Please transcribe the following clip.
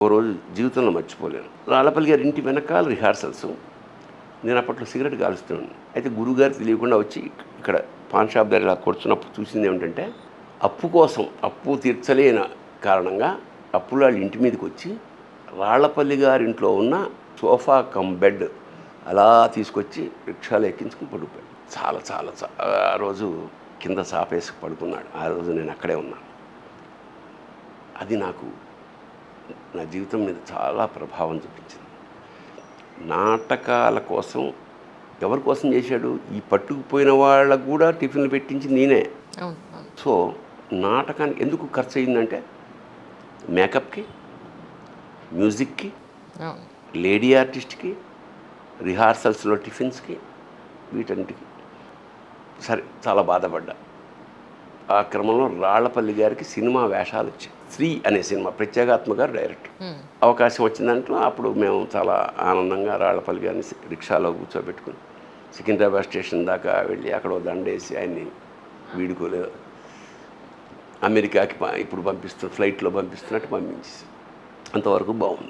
ఓ రోజు జీవితంలో మర్చిపోలేను. రాళ్ళపల్లి గారి ఇంటి వెనకాల రిహార్సల్స్. నేను అప్పట్లో సిగరెట్ కాలుస్తున్నాను. అయితే గురువుగారికి తెలియకుండా వచ్చి ఇక్కడ పాన్ షాప్ దగ్గర ఇలా కూర్చున్నప్పుడు చూసింది ఏమిటంటే, అప్పు తీర్చలేని కారణంగా అప్పులు వాళ్ళ ఇంటి మీదకి వచ్చి రాళ్ళపల్లి గారి ఇంట్లో ఉన్న సోఫా కమ్ బెడ్ అలా తీసుకొచ్చి రిక్షాలో ఎక్కించుకుని పడిపోయాడు. ఆ రోజు కింద సాపేసి పడుకున్నాడు. ఆ రోజు నేను అక్కడే ఉన్నాను. అది నాకు నా జీవితం మీద చాలా ప్రభావం చూపించింది. నాటకాల కోసం ఎవరి కోసం చేశాడు? ఈ పట్టుకుపోయిన వాళ్ళకు కూడా టిఫిన్లు పెట్టించి నేనే. సో నాటకానికి ఎందుకు ఖర్చు అయిందంటే మేకప్కి, మ్యూజిక్కి, లేడీ ఆర్టిస్ట్కి, రిహార్సల్స్లో టిఫిన్స్కి, వీటన్నిటికి. సరే, చాలా బాధపడ్డా. ఆ క్రమంలో రాళ్లపల్లి గారికి సినిమా వేషాలు వచ్చాయి. శ్రీ అనే సినిమా, ప్రత్యేగాత్మ గారు డైరెక్టర్. అవకాశం వచ్చిన దాంట్లో అప్పుడు మేము చాలా ఆనందంగా రాళ్లపల్లి గారిని రిక్షాలో కూర్చోబెట్టుకుని సికింద్రాబాద్ స్టేషన్ దాకా వెళ్ళి అక్కడ దండేసి ఆయన్ని వీడుకోలేదు, అమెరికాకి ఇప్పుడు ఫ్లైట్లో పంపిస్తున్నట్టు పంపించేసి అంతవరకు బాగుంది.